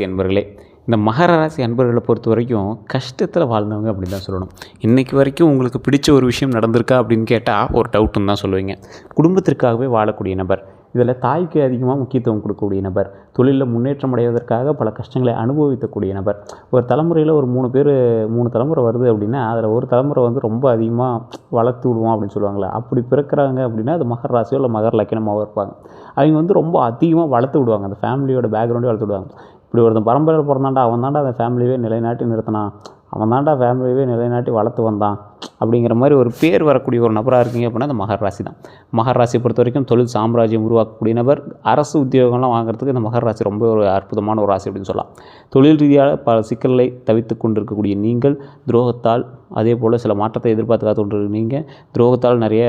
அன்பர்களே, இந்த மகர ராசி அன்பர்களை பொறுத்த வரைக்கும் கஷ்டத்தில் வாழ்ந்தவங்க அப்படின்னு தான் சொல்லணும். இன்றைக்கு வரைக்கும் உங்களுக்கு பிடிச்ச ஒரு விஷயம் நடந்திருக்கா அப்படின்னு கேட்டால் ஒரு டவுட்டுன்னு தான் சொல்லுவீங்க. குடும்பத்திற்காகவே வாழக்கூடிய நபர், இதில் தாய்க்கு அதிகமாக முக்கியத்துவம் கொடுக்கக்கூடிய நபர், தொழிலில் முன்னேற்றம் அடைவதற்காக பல கஷ்டங்களை அனுபவிக்கக்கூடிய நபர். ஒரு தலைமுறையில் ஒரு 3 தலைமுறை வருது அப்படின்னா அதில் ஒரு தலைமுறை வந்து ரொம்ப அதிகமாக வளர்த்து விடுவோம் அப்படின்னு சொல்லுவாங்களே, அப்படி பிறக்கிறாங்க அப்படின்னா அது மகர ராசியோ இல்லை மகர லக்கணமாகவோ இருப்பாங்க. அவங்க வந்து ரொம்ப அதிகமாக வளர்த்து விடுவாங்க, அந்த ஃபேமிலியோட பேக்ரவுண்டே வளர்த்து விடுவாங்க. இப்படி ஒருத்தன் பரம்பரையில் பிறந்தாண்டா, அவன் தாண்டா அந்த ஃபேமிலியே நிலைநாட்டி நிறுத்தினான், அவன் தாண்டா ஃபேமிலியவே நிலைநாட்டி வளர்த்து வந்தான் அப்படிங்கிற மாதிரி ஒரு பேர் வரக்கூடிய ஒரு நபராக இருக்கீங்க அப்படின்னா அந்த மகர ராசி தான். மகர ராசியை பொறுத்த வரைக்கும் தொழில் சாம்ராஜ்யம் உருவாக்கக்கூடிய நபர். அரசு உத்தியோகம்லாம் வாங்குறதுக்கு இந்த மகர ராசி ரொம்ப ஒரு அற்புதமான ஒரு ராசி அப்படின்னு சொல்லலாம். தொழில் ரீதியாக பல சிக்கல்களை தவித்து கொண்டிருக்கக்கூடிய நீங்கள், துரோகத்தால் அதே போல் சில மாற்றத்தை எதிர்பார்த்து காத்துக்கொண்டிருக்க நீங்கள் துரோகத்தால் நிறைய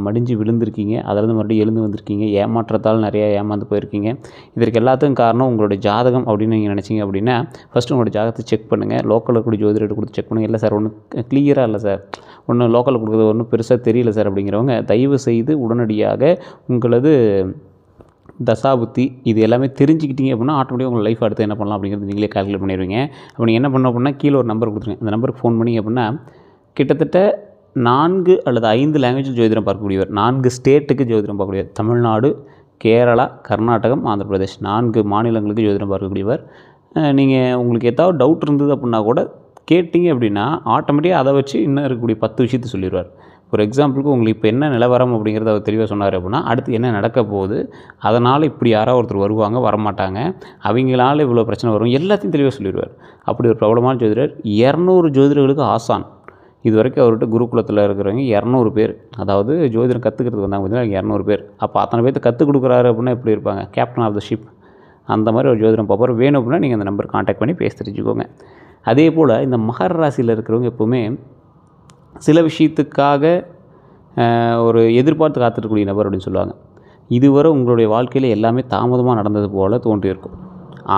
மடிஞ்சு விழுந்திருக்கீங்க, அதிலிருந்து மறுபடியும் எழுந்து வந்திருக்கீங்க. ஏமாற்றத்தால் நிறைய ஏமாந்து போயிருக்கீங்க. இதற்கு எல்லாத்துக்கும் காரணம் உங்களுடைய ஜாதகம் அப்படின்னு நீங்கள் நினச்சிங்க அப்படின்னா ஃபஸ்ட்டு உங்களோட ஜாதகத்தை செக் பண்ணுங்கள். லோக்கலில் இருக்கக்கூடிய ஜோதிடர் கொடுத்து செக் பண்ணுங்கள். இல்லை சார் ஒன்றும் கிளியராக இல்லை சார், ஒன்றும் லோக்கலில் கொடுக்குறது ஒன்றும் பெருசாக தெரியல சார் அப்படிங்கிறவங்க தயவு செய்து உடனடியாக உங்களது தசாபுத்தி இது எல்லாமே தெரிஞ்சுக்கிட்டீங்க அப்படின்னா ஆட்டோமேட்டிக்காக உங்கள் லைஃப் அடுத்து என்ன பண்ணலாம் அப்படிங்கிறது நீங்களே கால்குலேட் பண்ணிடுவீங்க. அப்போ நீங்கள் என்ன பண்ணணும் அப்படின்னா கீழே ஒரு நம்பர் கொடுத்துருங்க. அந்த நம்பருக்கு ஃபோன் பண்ணிங்க அப்படின்னா கிட்டத்தட்ட 4 அல்லது 5 லாங்குவேஜில் ஜோதிடம் பார்க்கக்கூடியவர், 4 ஸ்டேட்டுக்கு ஜோதிடம் பார்க்கக்கூடியவர், தமிழ்நாடு, கேரளா, கர்நாடகம், ஆந்திர பிரதேஷ் 4 மாநிலங்களுக்கு ஜோதிடம் பார்க்கக்கூடியவர். நீங்கள் உங்களுக்கு ஏதாவது டவுட் இருந்தது அப்படின்னா கூட கேட்டிங்க அப்படின்னா ஆட்டோமேட்டிக்காக அதை வச்சு இன்னும் இருக்கக்கூடிய 10 விஷயத்தை சொல்லிடுவார். ஒரு எக்ஸாம்பிளுக்கு உங்களுக்கு இப்போ என்ன நிலவரம் அப்படிங்கிறத அவர் தெளிவாக சொன்னார் அப்படின்னா அடுத்து என்ன நடக்க போகுது, அதனால் இப்படி யாராவது ஒருத்தர் வருவாங்க, வரமாட்டாங்க, அவங்களால இவ்வளோ பிரச்சனை வரும், எல்லாத்தையும் தெளிவாக சொல்லிடுவார். அப்படி ஒரு பிரபலமான ஜோதிடர். 200 ஜோதிடர்களுக்கு ஆசான். இது வரைக்கும் அவர்கிட்ட குருகுலத்தில் இருக்கிறவங்க 200 பேர், அதாவது ஜோதிடம் கற்றுக்கிறதுக்கு வந்தாங்க பார்த்தீங்கன்னா 200 பேர். அப்போ அத்தனை பேர்த்து கற்றுக் கொடுக்குறாரு அப்படின்னா எப்படி இருப்பாங்க, கேப்டன் ஆஃப் த ஷிப் அந்த மாதிரி ஒரு ஜோதிடம் பார்ப்பார். வேணும் அப்படின்னா நீங்கள் அந்த நம்பர் கான்டாக்ட் பண்ணி பேசி தெரிஞ்சுக்கோங்க. அதே போல் இந்த மகர ராசியில் இருக்கிறவங்க எப்போவுமே சில விஷயத்துக்காக ஒரு எதிர்பார்த்து காத்துக்கூடிய நபர் அப்படின்னு சொல்லுவாங்க. இதுவரை உங்களுடைய வாழ்க்கையில் எல்லாமே தாமதமாக நடந்தது போல் தோன்றியிருக்கும்.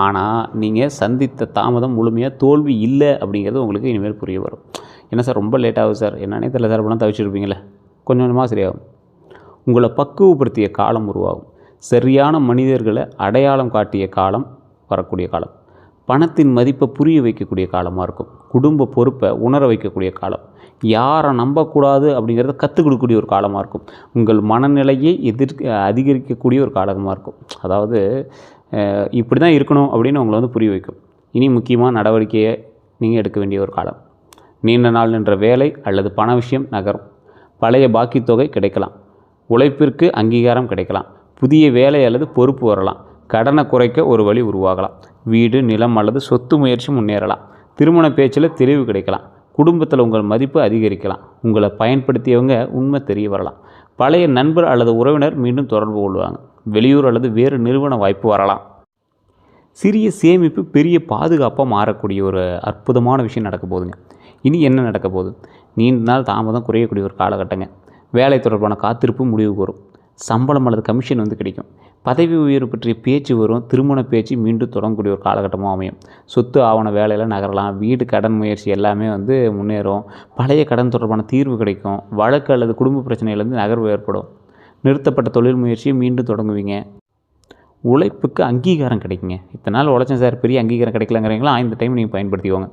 ஆனால் நீங்கள் சந்தித்த தாமதம் முழுமையாக தோல்வி இல்லை அப்படிங்கிறது உங்களுக்கு இனிமேல் புரிய வரும். என்ன சார் ரொம்ப லேட் ஆகுது சார், என்னன்னே தெரியல சார் அப்படின்னா தவிச்சிருப்பீங்களே, கொஞ்சம் கொஞ்சமாக சரியாகும். உங்களை பக்குவப்படுத்திய காலம் உருவாகும். சரியான மனிதர்களை அடையாளம் காட்டிய காலம் வரக்கூடிய காலம். பணத்தின் மதிப்பை புரிய வைக்கக்கூடிய காலமாக இருக்கும். குடும்ப பொறுப்பை உணர வைக்கக்கூடிய காலம். யாரை நம்பக்கூடாது அப்படிங்கிறத கற்றுக் கொடுக்கக்கூடிய ஒரு காலமாக இருக்கும். உங்கள் மனநிலையை அதிகரிக்கக்கூடிய ஒரு காலமாக இருக்கும். அதாவது இப்படி தான் இருக்கணும் அப்படின்னு உங்களை வந்து புரிய வைக்கும். இனி முக்கியமாக நடவடிக்கையை நீங்கள் எடுக்க வேண்டிய ஒரு காலம். நீண்ட நாள் நின்ற வேலை அல்லது பண விஷயம் நகரும். பழைய பாக்கி தொகை கிடைக்கலாம். உழைப்பிற்கு அங்கீகாரம் கிடைக்கலாம். புதிய வேலை அல்லது பொறுப்பு வரலாம். கடனை குறைக்க ஒரு வழி உருவாகலாம். வீடு, நிலம் அல்லது சொத்து முயற்சி முன்னேறலாம். திருமண பேச்சில் தெளிவு கிடைக்கலாம். குடும்பத்தில் உங்கள் மதிப்பு அதிகரிக்கலாம். உங்களை பயன்படுத்தியவங்க உண்மை தெரிய வரலாம். பழைய நண்பர் அல்லது உறவினர் மீண்டும் தொடர்பு கொள்வாங்க. வெளியூர் அல்லது வேறு நிறுவன வாய்ப்பு வரலாம். சிறிய சேமிப்பு பெரிய பாதுகாப்பாக மாறக்கூடிய ஒரு அற்புதமான விஷயம் நடக்க போகுதுங்க. இனி என்ன நடக்க போகுது, நீண்ட நாள் தாமதம் குறையக்கூடிய ஒரு காலகட்டங்க. வேலை தொடர்பான காத்திருப்பு முடிவுக்கு வரும். சம்பளம் அல்லது கமிஷன் வந்து கிடைக்கும். பதவி உயர்வு பற்றிய பேச்சு வரும். திருமண பேச்சு மீண்டும் தொடங்கக்கூடிய ஒரு காலகட்டமாக அமையும். சொத்து ஆவண வேலையில் நகரலாம். வீடு, கடன் முயற்சி எல்லாமே வந்து முன்னேறும். பழைய கடன் தொடர்பான தீர்வு கிடைக்கும். வழக்கு அல்லது குடும்ப பிரச்சனையிலேருந்து நகர்வு ஏற்படும். நிறுத்தப்பட்ட தொழில் முயற்சியை மீண்டும் தொடங்குவீங்க. உழைப்புக்கு அங்கீகாரம் கிடைக்குங்க. இத்தனை நாள் உழைச்சேன் சார், பெரிய அங்கீகாரம் கிடைக்கலங்கிறீங்களா, இந்த டைம் நீங்கள் பயன்படுத்திக்கோங்க.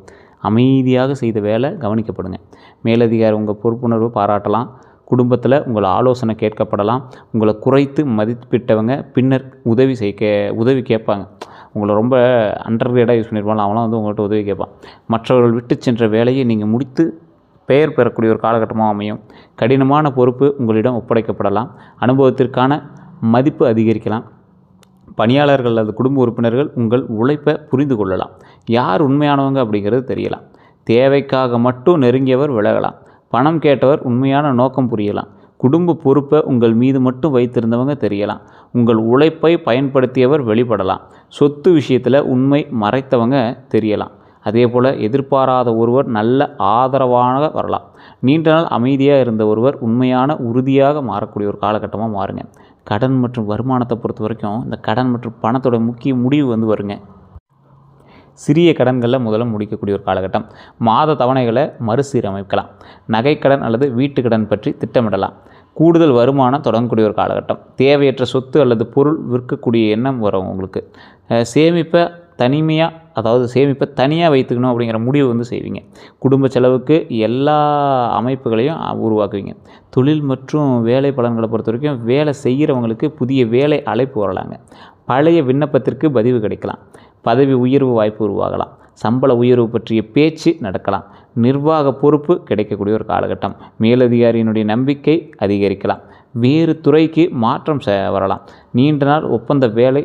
அமைதியாக செய்த வேலை கவனிக்கப்படுங்க. மேலதிகாரி உங்கள் பொறுப்புணர்வு பாராட்டலாம். குடும்பத்தில் உங்கள் ஆலோசனை கேட்கப்படலாம். உங்களை குறைத்து மதிப்பிட்டவங்க பின்னர் உதவி கேட்பாங்க. உங்களை ரொம்ப அண்டர்கிரேடாக யூஸ் பண்ணியிருப்பாங்க, அவங்களாம் வந்து உங்கள்கிட்ட உதவி கேட்பான். மற்றவர்கள் விட்டு சென்ற வேலையை நீங்கள் முடித்து பெயர் பெறக்கூடிய ஒரு காலகட்டமாக அமையும். கடினமான பொறுப்பு உங்களிடம் ஒப்படைக்கப்படலாம். அனுபவத்திற்கான மதிப்பு அதிகரிக்கலாம். பணியாளர்கள் அல்லது குடும்ப உறுப்பினர்கள் உங்கள் உழைப்பை புரிந்து கொள்ளலாம். யார் உண்மையானவங்க அப்படிங்கிறது தெரியலாம். தேவைக்காக மட்டும் நெருங்கியவர் விலகலாம். பணம் கேட்டவர் உண்மையான நோக்கம் புரியலாம். குடும்ப பொறுப்பை உங்கள் மீது மட்டும் வைத்திருந்தவங்க தெரியலாம். உங்கள் உழைப்பை பயன்படுத்தியவர் வெளிப்படலாம். சொத்து விஷயத்தில் உண்மை மறைத்தவங்க தெரியலாம். அதே போல் எதிர்பாராத ஒருவர் நல்ல ஆதரவாக வரலாம். நீண்ட நாள் அமைதியாக இருந்த ஒருவர் உண்மையான உறுதியாக மாறக்கூடிய ஒரு காலகட்டமாக மாறுங்க. கடன் மற்றும் வருமானத்தை பொறுத்த வரைக்கும் இந்த கடன் மற்றும் பணத்தோட முக்கிய முடிவு வந்து வருங்க. சிறிய கடன்களில் முதல்ல முடிக்கக்கூடிய ஒரு காலகட்டம். மாத தவணைகளை மறுசீரமைக்கலாம். நகைக்கடன் அல்லது வீட்டு கடன் பற்றி திட்டமிடலாம். கூடுதல் வருமானம் தொடங்கக்கூடிய ஒரு காலகட்டம். தேவையற்ற சொத்து அல்லது பொருள் விற்கக்கூடிய எண்ணம் வரும் உங்களுக்கு. சேமிப்பை தனிமையாக, அதாவது சேமிப்பை தனியாக வைத்துக்கணும் அப்படிங்கிற முடிவு வந்து செய்வீங்க. குடும்ப செலவுக்கு எல்லா அமைப்புகளையும் உருவாக்குவீங்க. தொழில் மற்றும் வேலை பலன்களை பொறுத்த வரைக்கும் வேலை செய்கிறவங்களுக்கு புதிய வேலை அழைப்பு வரலாங்க. பழைய விண்ணப்பத்திற்கு பதிவு கிடைக்கலாம். பதவி உயர்வு வாய்ப்பு உருவாகலாம். சம்பள உயர்வு பற்றிய பேச்சு நடக்கலாம். நிர்வாக பொறுப்பு கிடைக்கக்கூடிய ஒரு காலகட்டம். மேலதிகாரியினுடைய நம்பிக்கை அதிகரிக்கலாம். வேறு துறைக்கு மாற்றம் வரலாம். நீண்ட நாள் ஒப்பந்த வேலை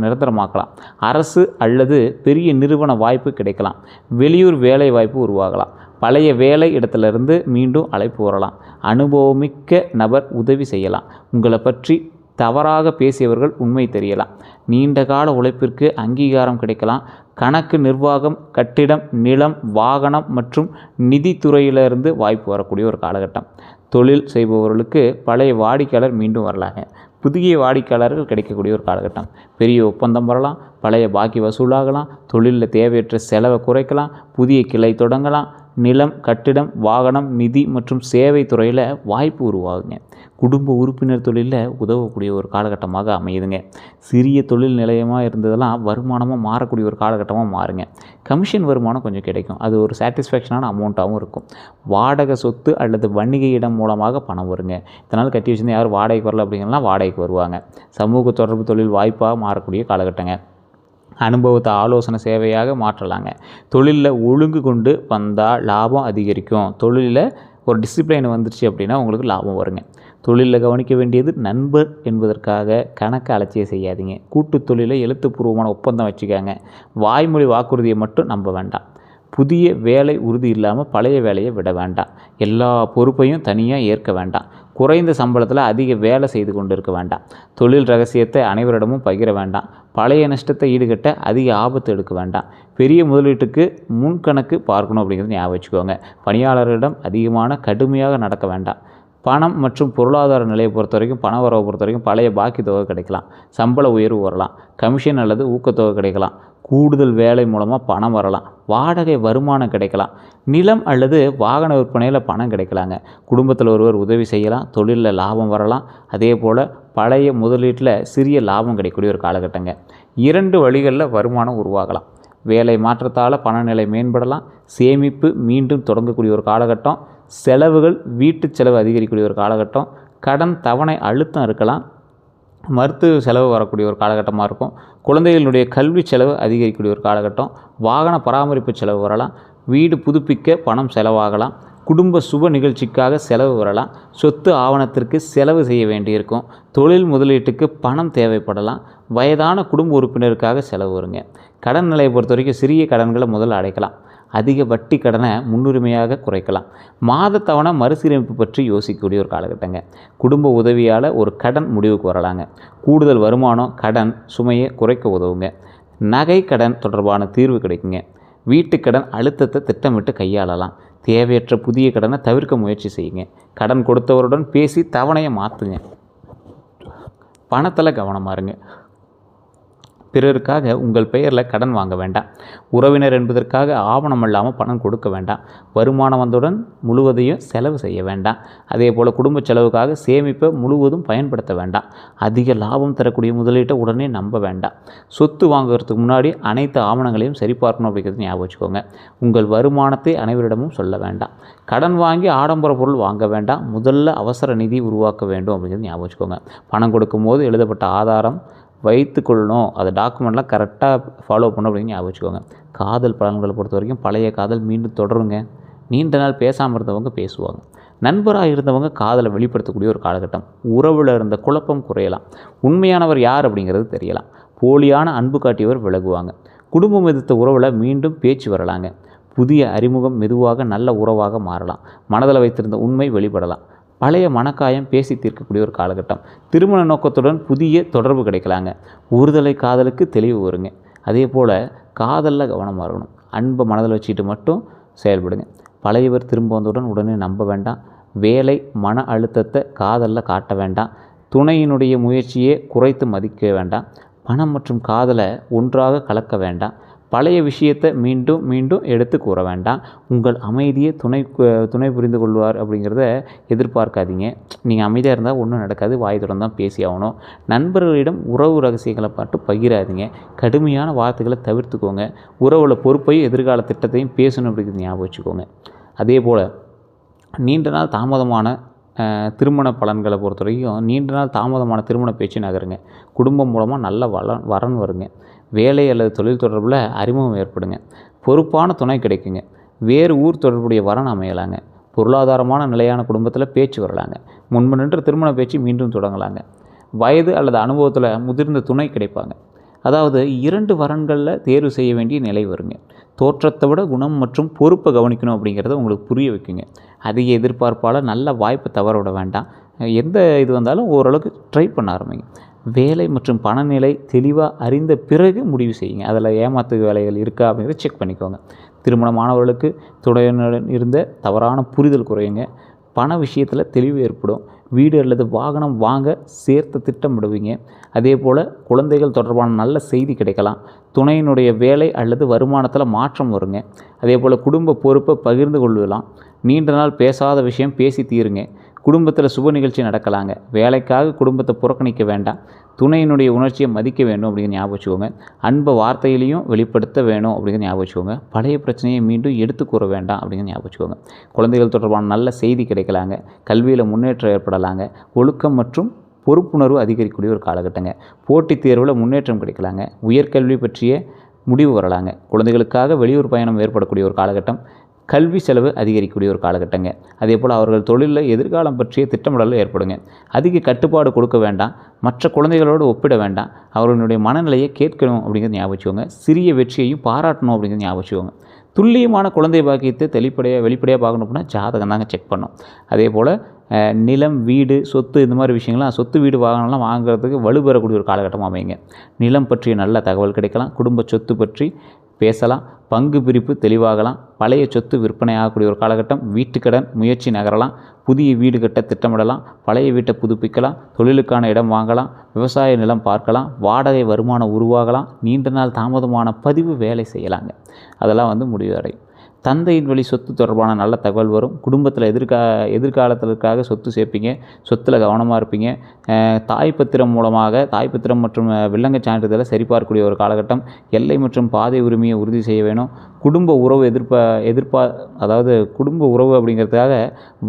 நிரந்தரமாக்கலாம். அரசு அல்லது பெரிய நிறுவன வாய்ப்பு கிடைக்கலாம். வெளியூர் வேலை வாய்ப்பு உருவாகலாம். பழைய வேலை இடத்துலேருந்து மீண்டும் அழைப்பு வரலாம். அனுபவமிக்க நபர் உதவி செய்யலாம். உங்களை பற்றி தவறாக பேசியவர்கள் உண்மை தெரியலாம். நீண்ட கால உழைப்பிற்கு அங்கீகாரம் கிடைக்கலாம். கணக்கு, நிர்வாகம், கட்டிடம், நிலம், வாகனம் மற்றும் நிதித்துறையிலிருந்து வாய்ப்பு வரக்கூடிய ஒரு காலகட்டம். தொழில் செய்பவர்களுக்கு பழைய வாடிக்கையாளர் மீண்டும் வரலாங்க. புதிய வாடிக்கையாளர்கள் கிடைக்கக்கூடிய ஒரு காலகட்டம். பெரிய ஒப்பந்தம் வரலாம். பழைய பாக்கி வசூலாகலாம். தொழிலில் தேவையற்ற செலவை குறைக்கலாம். புதிய கிளை தொடங்கலாம். நிலம், கட்டிடம், வாகனம், நிதி மற்றும் சேவை துறையில் வாய்ப்பு உருவாகுங்க. குடும்ப உறுப்பினர் தொழிலில் உதவக்கூடிய ஒரு காலகட்டமாக அமையுதுங்க. சிறிய தொழில் நிலையமாக இருந்ததெல்லாம் வருமானமாக மாறக்கூடிய ஒரு காலகட்டமாக மாறுங்க. கமிஷன் வருமானம் கொஞ்சம் கிடைக்கும். அது ஒரு சாட்டிஸ்ஃபேக்ஷனான அமௌண்ட்டாகவும் இருக்கும். வாடகை சொத்து அல்லது வணிக இடம் மூலமாக பணம் வருங்க. இதனால் கட்டி வச்சுருந்து யாரும் வாடகைக்கு வரல அப்படிங்கிறலாம் வாடகைக்கு வருவாங்க. சமூக தொடர்பு தொழில் வாய்ப்பாக மாறக்கூடிய காலகட்டங்க. அனுபவத்தை ஆலோசனை சேவையாக மாற்றலாங்க. தொழிலில் ஒழுங்கு கொண்டு வந்தால் லாபம் அதிகரிக்கும். தொழிலில் ஒரு டிசிப்ளின் வந்துருச்சு அப்படின்னா உங்களுக்கு லாபம் வருங்க. தொழிலில் கவனிக்க வேண்டியது நண்பர் என்பதற்காக கணக்கு அலட்சியம் செய்யாதீங்க. கூட்டு தொழிலில் எழுத்துப்பூர்வமான ஒப்பந்தம் வச்சுக்காங்க. வாய்மொழி வாக்குறுதியை மட்டும் நம்ப வேண்டாம். புதிய வேலை உறுதி இல்லாமல் பழைய வேலையை விட வேண்டாம். எல்லா பொறுப்பையும் தனியாக ஏற்க வேண்டாம். குறைந்த சம்பளத்தில் அதிக வேலை செய்து கொண்டு இருக்க வேண்டாம். தொழில் ரகசியத்தை அனைவரிடமும் பகிர வேண்டாம். பழைய நஷ்டத்தை ஈடுகட்ட அதிக ஆபத்து எடுக்க வேண்டாம். பெரிய முதலீட்டுக்கு முன்கணக்கு பார்க்கணும் அப்படிங்கிறது ஞாபகம் வச்சுக்கோங்க. பணியாளர்களிடம் அதிகமான கடுமையாக நடக்க வேண்டாம். பணம் மற்றும் பொருளாதார நிலையை பொறுத்த வரைக்கும், பண வரவை பொறுத்த வரைக்கும் பழைய பாக்கி தொகை கிடைக்கலாம். சம்பள உயர்வு வரலாம். கமிஷன் அல்லது ஊக்கத்தொகை கிடைக்கலாம். கூடுதல் வேலை மூலமாக பணம் வரலாம். வாடகை வருமானம் கிடைக்கலாம். நிலம் அல்லது வாகன விற்பனையில் பணம் கிடைக்கலாங்க. குடும்பத்தில் ஒருவர் உதவி செய்யலாம். தொழிலில் லாபம் வரலாம். அதே போல் பழைய முதலீட்டில் சிறிய லாபம் கிடைக்கக்கூடிய ஒரு காலகட்டங்க. 2 வழிகளில் வருமானம் உருவாகலாம். வேலை மாற்றத்தால் பணநிலை மேம்படலாம். சேமிப்பு மீண்டும் தொடங்கக்கூடிய ஒரு காலகட்டம். செலவுகள், வீட்டு செலவு அதிகரிக்கக்கூடிய ஒரு காலகட்டம். கடன் தவணை அழுத்தம் இருக்கலாம். மருத்துவ செலவு வரக்கூடிய ஒரு காலகட்டமாக இருக்கும். குழந்தைகளுடைய கல்வி செலவு அதிகரிக்கக்கூடிய ஒரு காலகட்டம். வாகன பராமரிப்பு செலவு வரலாம். வீடு புதுப்பிக்க பணம் செலவாகலாம். குடும்ப சுப நிகழ்ச்சிக்காக செலவு வரலாம். சொத்து ஆவணத்திற்கு செலவு செய்ய வேண்டியிருக்கும். தொழில் முதலீட்டுக்கு பணம் தேவைப்படலாம். வயதான குடும்ப உறுப்பினருக்காக செலவு வருங்க. கடன் நிலையை பொறுத்த வரைக்கும் சிறிய கடன்களை முதல்ல அடைக்கலாம். அதிக வட்டி கடனை முன்னுரிமையாக குறைக்கலாம். மாத தவணை மறுசீரமைப்பு பற்றி யோசிக்கக்கூடிய ஒரு காலகட்டங்க. குடும்ப உதவியால் ஒரு கடன் முடிவுக்கு வரலாங்க. கூடுதல் வருமானம் கடன் சுமையை குறைக்க உதவுங்க. நகை கடன் தொடர்பான தீர்வு கிடைக்குங்க. வீட்டுக்கடன் அழுத்தத்தை திட்டமிட்டு கையாளலாம். தேவையற்ற புதிய கடனை தவிர்க்க முயற்சி செய்யுங்க. கடன் கொடுத்தவருடன் பேசி தவணையை மாற்றுங்க. பணத்தில் கவனமாக இருங்க. பிறருக்காக உங்கள் பெயரில் கடன் வாங்க வேண்டாம். உறவினர் என்பதற்காக ஆவணம் இல்லாமல் பணம் கொடுக்க வேண்டாம். வருமானம் வந்தவுடன் முழுவதையும் செலவு செய்ய வேண்டாம். அதே போல் குடும்ப செலவுக்காக சேமிப்பை முழுவதும் பயன்படுத்த வேண்டாம். அதிக லாபம் தரக்கூடிய முதலீட்டை உடனே நம்ப வேண்டாம். சொத்து வாங்குறதுக்கு முன்னாடி அனைத்து ஆவணங்களையும் சரிபார்க்கணும் அப்படிங்கிறது ஞாபகம் வச்சுக்கோங்க. உங்கள் வருமானத்தை அனைவரிடமும் சொல்ல வேண்டாம். கடன் வாங்கி ஆடம்பர பொருள் வாங்க வேண்டாம். முதல்ல அவசர நிதி உருவாக்க வேண்டும் அப்படிங்கிறது ஞாபகம் வச்சுக்கோங்க. பணம் கொடுக்கும்போது எழுதப்பட்ட ஆதாரம் வைத்துக்கொள்ளணும். அதை டாக்குமெண்ட்லாம் கரெக்டாக ஃபாலோ பண்ணணும் அப்படின்னு ஞாபகம் வச்சுக்கோங்க. காதல் பலன்களை பொறுத்த வரைக்கும் பழைய காதல் மீண்டும் தொடருங்க. நீண்ட நாள் பேசாமல் இருந்தவங்க பேசுவாங்க. நண்பராக இருந்தவங்க காதலை வெளிப்படுத்தக்கூடிய ஒரு காலகட்டம். உறவில் இருந்த குழப்பம் குறையலாம். உண்மையானவர் யார் அப்படிங்கிறது தெரியலாம். போலியான அன்பு காட்டியவர் விலகுவாங்க. குடும்பம் எதிர்த்த உறவில் மீண்டும் பேச்சு வரலாங்க. புதிய அறிமுகம் மெதுவாக நல்ல உறவாக மாறலாம். மனதில் வைத்திருந்த உண்மை வெளிப்படலாம். பழைய மனக்காயம் பேசி தீர்க்கக்கூடிய ஒரு காலகட்டம். திருமண நோக்கத்துடன் புதிய தொடர்பு கிடைக்கலாங்க. ஒருதலை காதலுக்கு தெளிவு வருங்க. அதே போல் காதலில் கவனமாக இருக்கணும். அன்பை மனதில் வச்சுக்கிட்டு மட்டும் செயல்படுங்க. பழையவர் திரும்ப வந்தவுடன் உடனே நம்ப வேண்டாம். வேலை மன அழுத்தத்தை காதலில் காட்ட வேண்டாம். துணையினுடைய முயற்சியை குறைத்து மதிக்க வேண்டாம். பணம் மற்றும் காதலை ஒன்றாக கலக்க வேண்டாம். பழைய விஷயத்தை மீண்டும் மீண்டும் எடுத்து கூற வேண்டாம். உங்கள் அமைதியை துணை புரிந்து கொள்வார் அப்படிங்கிறத எதிர்பார்க்காதீங்க. நீங்கள் அமைதியாக இருந்தால் ஒன்றும் நடக்காது. வாய் திறந்து தான் பேசி ஆகணும். நண்பர்களிடம் உறவு ரகசியங்களை பாட்டு பகிராதீங்க. கடுமையான வார்த்தைகளை தவிர்த்துக்கோங்க. உறவில் பொறுப்பையும் எதிர்கால திட்டத்தையும் பேசணும் அப்படிங்கிறது ஞாபகம் வச்சுக்கோங்க. அதே போல் நீண்ட நாள் தாமதமான திருமண பலன்களை பொறுத்த வரைக்கும் நீண்ட நாள் தாமதமான திருமண பேச்சு நகருங்க. குடும்பம் மூலமாக நல்ல வரன் வருங்க. வேலை அல்லது தொழில் தொடர்பில் அறிமுகம் ஏற்படுங்க. பொறுப்பான துணை கிடைக்குங்க. வேறு ஊர் தொடர்புடைய வரன் அமையலாங்க. பொருளாதாரமான நிலையான குடும்பத்தில் பேச்சு வரலாங்க. முன்பு நின்ற திருமண பேச்சு மீண்டும் தொடங்கலாங்க. வயது அல்லது அனுபவத்தில் முதிர்ந்த துணை கிடைப்பாங்க. அதாவது 2 வரன்களில் தேர்வு செய்ய வேண்டிய நிலை வருங்க. தோற்றத்தை விட குணம் மற்றும் பொறுப்பை கவனிக்கணும் அப்படிங்கிறத உங்களுக்கு புரிய வைக்குங்க. அதிக எதிர்பார்ப்பால் நல்ல வாய்ப்பை தவற விட வேண்டாம். எந்த இது வந்தாலும் ஓரளவுக்கு ட்ரை பண்ண ஆரம்பிங்க. வேலை மற்றும் பணநிலை தெளிவாக அறிந்த பிறகு முடிவு செய்யுங்க. அதில் ஏமாத்து வேலைகள் இருக்கா அப்படிங்கிறத செக் பண்ணிக்கோங்க. திருமணமானவர்களுக்கு துணையுடன் இருந்த தவறான புரிதல் குறையுங்க. பண விஷயத்தில் தெளிவு ஏற்படும். வீடு அல்லது வாகனம் வாங்க சேர்த்து திட்டமிடுவீங்க. அதே போல் குழந்தைகள் தொடர்பான நல்ல செய்தி கிடைக்கலாம். துணையினுடைய வேலை அல்லது வருமானத்தில் மாற்றம் வருங்க. அதே போல் குடும்ப பொறுப்பை பகிர்ந்து கொள்ளலாம். நீண்ட நாள் பேசாத விஷயம் பேசி தீருங்க. குடும்பத்தில் சுப நிகழ்ச்சி நடக்கலாங்க. வேலைக்காக குடும்பத்தை புறக்கணிக்க வேண்டாம். துணையினுடைய உணர்ச்சியை மதிக்க வேண்டும் அப்படிங்கிற ஞாபகம் வச்சுக்கோங்க. அன்பை வார்த்தையிலையும் வெளிப்படுத்த வேணும் அப்படிங்கிற ஞாபகம் வச்சுக்கோங்க. பழைய பிரச்சனையை மீண்டும் எடுத்து கூற வேண்டாம் அப்படிங்கிற ஞாபகம் வச்சுக்கோங்க. குழந்தைகள் தொடர்பான நல்ல செய்தி கிடைக்கலாங்க. கல்வியில் முன்னேற்றம் ஏற்படலாங்க. ஒழுக்கம் மற்றும் பொறுப்புணர்வு அதிகரிக்கக்கூடிய ஒரு காலகட்டங்க. போட்டித் தேர்வில் முன்னேற்றம் கிடைக்கலாங்க. உயர்கல்வி பற்றிய முடிவு வரலாங்க. குழந்தைகளுக்காக வெளியூர் பயணம் ஏற்படக்கூடிய ஒரு காலகட்டம். கல்வி செலவு அதிகரிக்கக்கூடிய ஒரு காலகட்டங்க. அதே போல் அவர்கள் தொழிலில் எதிர்காலம் பற்றிய திட்டமிடல் ஏற்படுங்க. அதிக கட்டுப்பாடு கொடுக்க வேண்டாம். மற்ற குழந்தைகளோடு ஒப்பிட வேண்டாம். அவர்களுடைய மனநிலையை கேட்கணும் அப்படிங்கிறது ஞாபகம் வச்சுக்கோங்க. சிறிய வெற்றியையும் பாராட்டணும் அப்படிங்கிறது ஞாபகம் வச்சுக்கோங்க. துல்லியமான குழந்தை பாக்கியத்தை வெளிப்படையாக பார்க்கணும் அப்படின்னா ஜாதகம் தாங்க செக் பண்ணணும். அதே போல் நிலம், வீடு, சொத்து இந்த மாதிரி விஷயங்கள்லாம் சொத்து, வீடு, வாகனம்லாம் வாங்குறதுக்கு வலுப்பெறக்கூடிய ஒரு காலகட்டமாக அமைங்க. நிலம் பற்றிய நல்ல தகவல் கிடைக்கலாம். குடும்ப சொத்து பற்றி பேசலாம். பங்கு பிரிப்பு தெளிவாகலாம். பழைய சொத்து விற்பனை ஆகக்கூடிய ஒரு காலகட்டம். வீட்டுக்கடன் முயற்சி நகரலாம். புதிய வீடு கட்ட திட்டமிடலாம். பழைய வீட்டை புதுப்பிக்கலாம். தொழிலுக்கான இடம் வாங்கலாம். விவசாய நிலம் பார்க்கலாம். வாடகை வருமானம் உருவாகலாம். நீண்ட நாள் தாமதமான பதிவு வேலை செய்யலாங்க. அதெல்லாம் முடிவு அடையும். தந்தையின் வழி சொத்து தொடர்பான நல்ல தகவல் வரும். குடும்பத்தில் எதிர்காலத்திற்காக சொத்து சேர்ப்பீங்க. சொத்தில் கவனமாக இருப்பீங்க. தாய்ப்பத்திரம் மற்றும் வில்லங்க சான்றிதழை சரிபார்க்கக்கூடிய ஒரு காலகட்டம். எல்லை மற்றும் பாதை உரிமையை உறுதி செய்ய வேணும். குடும்ப உறவு அதாவது குடும்ப உறவு அப்படிங்கிறதுக்காக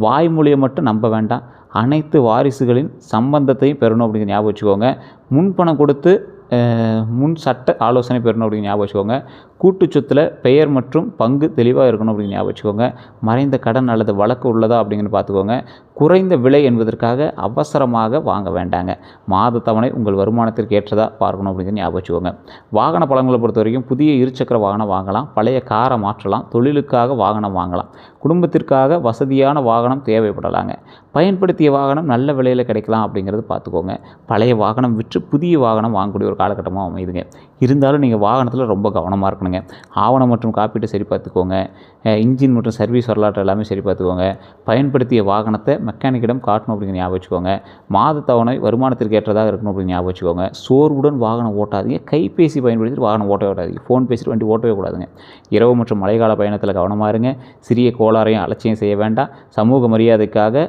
வாய்மொழியை மட்டும் நம்ப வேண்டாம். அனைத்து வாரிசுகளின் சம்பந்தத்தையும் பெறணும் அப்படிங்கிற ஞாபகம் வச்சுக்கோங்க. முன்பணம் கொடுத்து முன் சட்ட ஆலோசனை பெறணும் அப்படிங்கிற ஞாபகம் வச்சுக்கோங்க. கூட்டு சொத்தில் பெயர் மற்றும் பங்கு தெளிவாக இருக்கணும் அப்படிங்கிற ஞாபகம் வச்சுக்கோங்க. மறைந்த கடன் அல்லது வழக்கு உள்ளதா அப்படிங்கிறது பார்த்துக்கோங்க. குறைந்த விலை என்பதற்காக அவசரமாக வாங்க வேண்டாங்க. மாத தவணை உங்கள் வருமானத்திற்கு ஏற்றதாக பார்க்கணும் அப்படிங்கிறது ஞாபகம் வச்சுக்கோங்க. வாகன பலன்களை பொறுத்த வரைக்கும் புதிய இருசக்கர வாகனம் வாங்கலாம். பழைய காரை மாற்றலாம். தொழிலுக்காக வாகனம் வாங்கலாம். குடும்பத்திற்காக வசதியான வாகனம் தேவைப்படலாங்க. பயன்படுத்திய வாகனம் நல்ல விலையில் கிடைக்கலாம் அப்படிங்கிறது பார்த்துக்கோங்க. பழைய வாகனம் விற்று புதிய வாகனம் வாங்கக்கூடிய ஒரு காலகட்டமாக அமையுதுங்க. இருந்தாலும் நீங்கள் வாகனத்தில் ரொம்ப கவனமாக இருக்கணுங்க. ஆவணம் மற்றும் காப்பீட்டை சரி பார்த்துக்கோங்க. இன்ஜின் மற்றும் சர்வீஸ் வரலாற்று எல்லாமே சரி பார்த்துக்கோங்க. பயன்படுத்திய வாகனத்தை மெக்கானிக்கிடம் காட்டணும் அப்படிங்கிற ஞாபகம் வச்சுக்கோங்க. மாத தவணை வருமானத்திற்கு ஏற்றதாக இருக்கணும் அப்படின்னு ஞாபகம் வச்சுக்கோங்க. சோர்வுடன் வாகனம் ஓட்டாதீங்க. கைபேசி பயன்படுத்திட்டு வாகனம் ஓட்டாதீங்க. ஃபோன் பேசிட்டு வண்டி ஓட்டவே கூடாதுங்க. இரவு மற்றும் மழைக்கால பயணத்தில் கவனமாக இருங்க. சிறிய கோளாறையும் அலட்சியம் செய்ய வேண்டாம். சமூக மரியாதைக்காக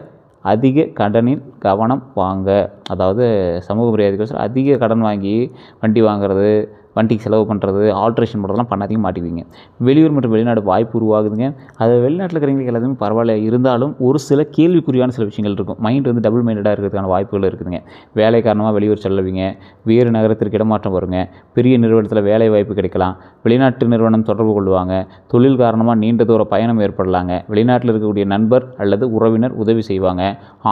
அதிக கடனில் கவனம் வாங்க. அதாவது சமூக மரியாதைக்கு அதிக கடன் வாங்கி வண்டி வாங்குறது, வண்டிக்கு செலவு பண்ணுறது, ஆல்ட்ரேஷன் பண்ணுறதுலாம் பண்ணாதீங்க, மாட்டிக்குவீங்க. வெளியூர் மற்றும் வெளிநாடு வாய்ப்பு உருவாகுதுங்க. அது வெளிநாட்டில் இருக்கிறவங்களுக்கு எல்லாத்துமே பரவாயில்ல. இருந்தாலும் ஒரு சில கேள்விக்குறியான சில விஷயங்கள் இருக்கும். மைண்ட் டபுள் மைண்டடாக இருக்கிறதுக்கான வாய்ப்புகள் இருக்குதுங்க. வேலை காரணமாக வெளியூர் செல்லுவீங்க. வேறு நகரத்திற்கு இடமாற்றம் வருங்க. பெரிய நிறுவனத்தில் வேலை வாய்ப்பு கிடைக்கலாம். வெளிநாட்டு நிறுவனம் தொடர்பு கொள்வாங்க. தொழில் காரணமாக நீண்ட தூர பயணம் ஏற்படலாங்க. வெளிநாட்டில் இருக்கக்கூடிய நண்பர் அல்லது உறவினர் உதவி செய்வாங்க.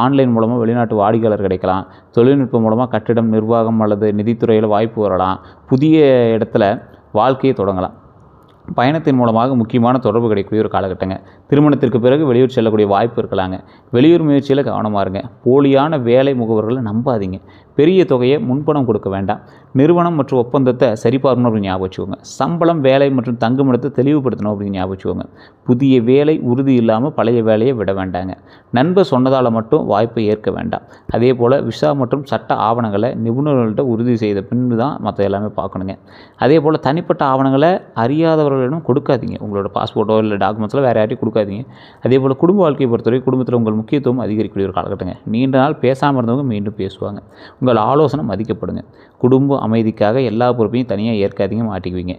ஆன்லைன் மூலமாக வெளிநாட்டு வாடிக்கையாளர் கிடைக்கலாம். தொழில்நுட்பம் மூலமாக கட்டிடம், நிர்வாகம் அல்லது நிதித்துறையில் வாய்ப்பு வரலாம். புதிய இடத்துல வாழ்க்கையை தொடங்கலாம். பயணத்தின் மூலமாக முக்கியமான தொடர்பு கிடைக்கக்கூடிய ஒரு காலகட்டங்க. திருமணத்திற்கு பிறகு வெளியூர் செல்லக்கூடிய வாய்ப்பு இருக்கலாங்க. வெளியூர் முயற்சியில் கவனமாக இருங்க. போலியான வேலை முகவர்களை நம்பாதீங்க. பெரிய தொகையை முன்பணம் கொடுக்க வேண்டாம். நிறுவனம் மற்றும் ஒப்பந்தத்தை சரிபார்க்கணும் அப்படின்னு ஞாபகம் வச்சுக்கோங்க. சம்பளம், வேலை மற்றும் தங்குமிடத்தை தெளிவுபடுத்தணும் அப்படின்னு ஞாபகம் வச்சுக்கோங்க. புதிய வேலை உறுதி இல்லாமல் பழைய வேலையை விட வேண்டாங்க. நண்பர் சொன்னதால் மட்டும் வாய்ப்பை ஏற்க வேண்டாம். அதே போல் விசா மற்றும் சட்ட ஆவணங்களை நிபுணர்கள்ட்ட உறுதி செய்த பின்பு தான் மற்ற எல்லாமே பார்க்கணுங்க. அதே போல் தனிப்பட்ட ஆவணங்களை அறியாதவர்களிடம் கொடுக்காதீங்க. உங்களோட பாஸ்போர்ட்டோ இல்லை டாக்குமெண்ட்ஸில் வேறு யார்ட்டையும் கொடுக்காதீங்க. அதே போல் குடும்ப வாழ்க்கையை பொறுத்தவரை குடும்பத்தில் உங்கள் முக்கியத்துவம் அதிகரிக்கக்கூடிய ஒரு காலகட்டங்க. நீண்ட நாள் பேசாமல் இருந்தவங்க மீண்டும் பேசுவாங்க. உங்கள் ஆலோசனை மதிக்கப்படுங்க. குடும்ப அமைதிக்காக எல்லா பொறுப்பையும் தனியாக ஏற்காதீங்க, மாட்டிக்குவீங்க.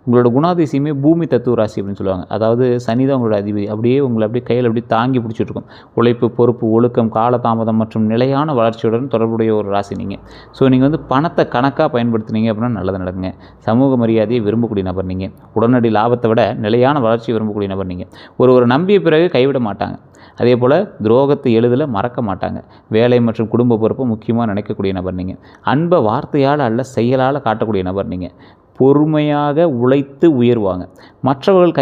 உங்களோட குணாதிசயமே பூமி தத்துவ ராசி அப்படின்னு சொல்லுவாங்க. அதாவது சனி தான் உங்களோட அதிபதி. அப்படியே உங்களை அப்படியே கையில் அப்படியே தாங்கி பிடிச்சிட்ருக்கும். உழைப்பு, பொறுப்பு, ஒழுக்கம், காலதாமதம் மற்றும் நிலையான வளர்ச்சியுடன் தொடர்புடைய ஒரு ராசி நீங்கள். ஸோ நீங்கள் பணத்தை கணக்காக பயன்படுத்தினீங்க அப்படின்னா நல்லது நடக்குங்க. சமூக மரியாதையை விரும்பக்கூடிய நபர் நீங்கள். உடனடி லாபத்தை விட நிலையான வளர்ச்சியை விரும்பக்கூடிய நபர் நீங்கள். ஒரு நம்பிய பிறகு கைவிட மாட்டாங்க. அதே போல் துரோகத்தை எளிதில் மறக்க மாட்டாங்க. வேலை மற்றும் குடும்ப பொறுப்பு முக்கியமாக நினைக்கக்கூடிய நபர் நீங்கள். அன்பை வார்த்தையால் அல்ல செயலால் காட்டக்கூடிய நபர் நீங்கள். பொறுமையாக உழைத்து உயர்வாங்க. மற்றவர்கள்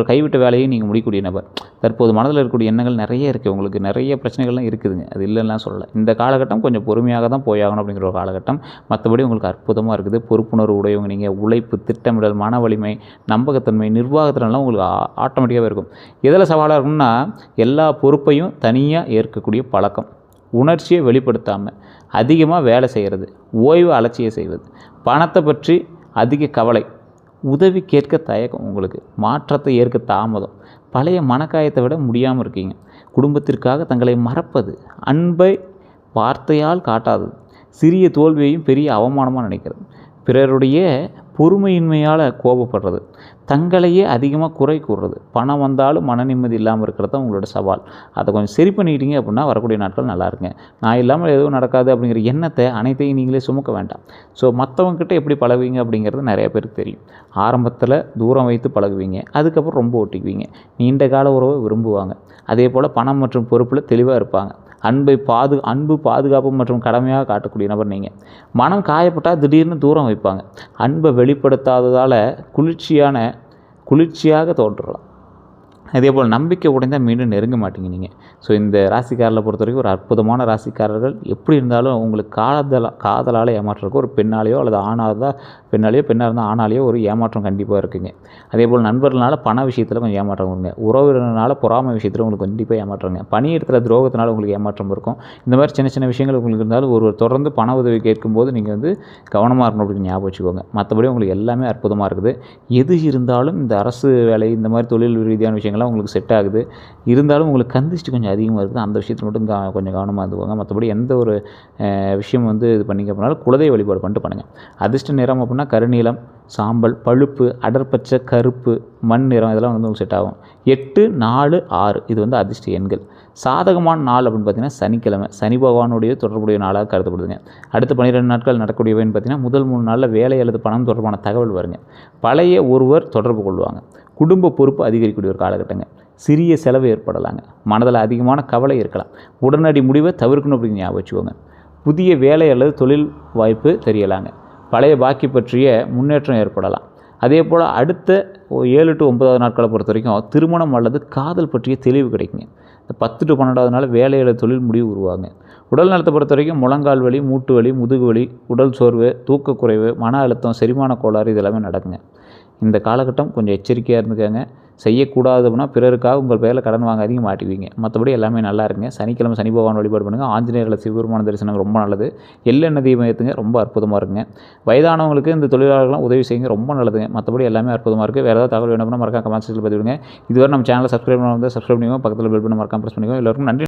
கைவிட்ட வேலையை நீங்கள் முடிக்கக்கூடிய நபர். தற்போது மனதில் இருக்கக்கூடிய எண்ணங்கள் நிறைய இருக்குது. உங்களுக்கு நிறைய பிரச்சனைகள்லாம் இருக்குதுங்க. அது இல்லைன்னா சொல்லலை. இந்த காலகட்டம் கொஞ்சம் பொறுமையாக தான் போயாகணும் அப்படிங்கிற ஒரு காலகட்டம். மற்றபடி உங்களுக்கு அற்புதமாக இருக்குது. பொறுப்புணர்வு உடையவங்க நீங்கள். உழைப்பு, திட்டமிடல், மன வலிமை, நம்பகத்தன்மை, நிர்வாகத்தினெல்லாம் உங்களுக்கு ஆட்டோமேட்டிக்காகவே இருக்கும். எதில் சவாலாக இருக்கும்னா எல்லா பொறுப்பையும் தனியாக ஏற்கக்கூடிய பழக்கம். உணர்ச்சியை வெளிப்படுத்தாமல் அதிகமாக வேலை செய்கிறது. ஓய்வு அலட்சியம் செய்வது. பணத்தை பற்றி அதிக கவலை. உதவி கேட்க தயக்கம். உங்களுக்கு மாற்றத்தை ஏற்க தாமதம். பழைய மனக்காயத்தை விட முடியாமல் இருக்கீங்க. குடும்பத்திற்காக தங்களை மறப்பது. அன்பை வார்த்தையால் காட்டாதது. சிறிய தோல்வியையும் பெரிய அவமானமாக நினைக்கிறது. பிறருடைய பொறுமையின்மையால் கோபப்படுறது. தங்களையே அதிகமாக குறை கூறுறது. பணம் வந்தாலும் மன நிம்மதி இல்லாமல் இருக்கிறது தான் உங்களோட சவால். அதை கொஞ்சம் சரி பண்ணிட்டீங்க அப்படின்னா வரக்கூடிய நாட்கள் நல்லா இருக்குங்க. நான் இல்லாமல் எதுவும் நடக்காது அப்படிங்கிற எண்ணத்தை அனைத்தையும் நீங்களே சுமக்க வேண்டாம். ஸோ மற்றவங்ககிட்ட எப்படி பழகுவீங்க அப்படிங்கிறது நிறைய பேருக்கு தெரியும். ஆரம்பத்தில் தூரம் வைத்து பழகுவீங்க. அதுக்கப்புறம் ரொம்ப ஒட்டிக்குவீங்க. நீண்ட கால உறவை விரும்புவாங்க. அதே போல் பணம் மற்றும் பொறுப்பில் தெளிவாக இருப்பாங்க. அன்பு, பாதுகாப்பு மற்றும் கடமையாக காட்டக்கூடிய நபர் நீங்கள். மனம் காயப்பட்டால் திடீர்னு தூரம் வைப்பாங்க. அன்பை வெளிப்படுத்தாததால் குளிர்ச்சியாக தோன்றலாம். அதே போல் நம்பிக்கை உடைந்தால் மீண்டும் நெருங்க மாட்டீங்க நீங்கள். ஸோ இந்த ராசிக்காரர்களை பொறுத்த வரைக்கும் ஒரு அற்புதமான ராசிக்காரர்கள். எப்படி இருந்தாலும் உங்களுக்கு காதலால் ஏமாற்றருக்கு ஒரு பெண்ணாலேயோ அல்லது பெண்ணாக இருந்தால் ஆணாலேயோ ஒரு ஏமாற்றம் கண்டிப்பாக இருக்குங்க. அதே போல் நண்பர்களால் பண விஷயத்தில் கொஞ்சம் ஏமாற்றம் வருங்க. உறவினரால் பொறாமை விஷயத்தில் உங்களுக்கு கண்டிப்பாக ஏமாற்றங்க. பணியிடத்தில் துரோகத்தினால் உங்களுக்கு ஏமாற்றம் இருக்கும். இந்த மாதிரி சின்ன சின்ன விஷயங்கள் உங்களுக்கு இருந்தாலும் ஒருவர் தொடர்ந்து பண உதவி கேட்கும்போது நீங்கள் கவனமாக இருக்கணும் அப்படின்னு ஞாபகம் வச்சுக்கோங்க. மற்றபடி உங்களுக்கு எல்லாமே அற்புதமாக இருக்குது. எது இருந்தாலும் இந்த அரசு வேலை, இந்த மாதிரி தொழில் ரீதியான விஷயங்கள்லாம் உங்களுக்கு செட் ஆகுது. இருந்தாலும் உங்களுக்கு கந்திஷ்டி கொஞ்சம் அதிகமாக இருக்குது. அந்த விஷயத்தில் மட்டும் கொஞ்சம் கவனமாக இருந்துக்கோங்க. மற்றபடி எந்த ஒரு விஷயம் இது பண்ணிக்க அப்படின்னாலும் குலதெய்வ வழிபாடு பண்ணிட்டு பண்ணுங்கள். அதிர்ஷ்ட நிறம் அப்படின்னா கருநீலம், சாம்பல், பழுப்பு, அடர்பச்சை, கருப்பு, மண் நிறம் இதெல்லாம் உங்களுக்கு செட் ஆகும். 8, 4, 6 இது அதிர்ஷ்ட எண்கள். சாதகமான நாள் அப்படின்னு பார்த்தீங்கன்னா சனிக்கிழமை. சனி பகவானுடைய தொடர்புடைய நாளாக கருதப்படுதுங்க. அடுத்த 12 நாட்கள் நடக்கக்கூடியவைன்னு பார்த்தீங்கன்னா முதல் 3 நாளில் வேலை அல்லது பணம் தொடர்பான தகவல் வருங்க. பழைய ஒருவர் தொடர்பு கொள்வாங்க. குடும்ப பொறுப்பு அதிகரிக்கக்கூடிய ஒரு காலகட்டங்க. சிறிய செலவு ஏற்படலாங்க. மனதில் அதிகமான கவலை இருக்கலாம். உடனடி முடிவை தவிர்க்கணும் அப்படின்னு ஞாபகம் வச்சுக்கோங்க. புதிய வேலை அல்லது தொழில் வாய்ப்பு தெரியலாங்க. பழைய பாக்கி பற்றிய முன்னேற்றம் ஏற்படலாம். அதே போல் அடுத்த 7 to 9 நாட்களை பொறுத்த வரைக்கும் திருமணம் அல்லது காதல் பற்றிய தெளிவு கிடைக்குங்க. இந்த 10 to 12 நாள் வேலை அல்லது தொழில் முடிவு உருவாங்க. உடல் நலத்தை பொறுத்த வரைக்கும் முழங்கால் வலி, மூட்டு வலி, முதுகு வலி, உடல் சோர்வு, தூக்கக்குறைவு, மன அழுத்தம், செரிமான கோளாறு இதெல்லாமே நடக்குங்க. இந்த காலகட்டம் கொஞ்சம் எச்சரிக்கையாக இருந்துக்கங்க. செய்யக்கூடாது அப்படின்னா பிறருக்காக உங்கள் பேரில் கடன் வாங்காதீங்க, மாட்டிக்குவீங்க. மற்றபடி எல்லாமே நல்லா இருக்குங்க. சனிக்கிழமை சனி பகவான் வழிபாடு பண்ணுங்கள். ஆஞ்சநேயரில் சிவபெருமான தரிசனம் ரொம்ப நல்லது. எள்ளெண்ணெய் தீபம் ஏற்றுங்க, ரொம்ப அற்புதமாக இருக்குங்க. வயதானவங்களுக்கு இந்த தொழிலாளர்கள்லாம் உதவி செய்யுங்க, ரொம்ப நல்லதுங்க. மற்றபடி எல்லாமே அற்புதமாக இருக்குது. வேறு ஏதாவது தகவல் வேணும்னா மறக்காம கமெண்ட் செக்ஷனில் பதிவிடுங்க. இதுவரை நம்ம சேனலை சப்ஸ்கிரைப் பண்ணுங்க, பக்கத்தில் பெல் பண்ண மறக்காம ப்ரெஸ் பண்ணிக்கோங்க. எல்லோருக்கும் நன்றி.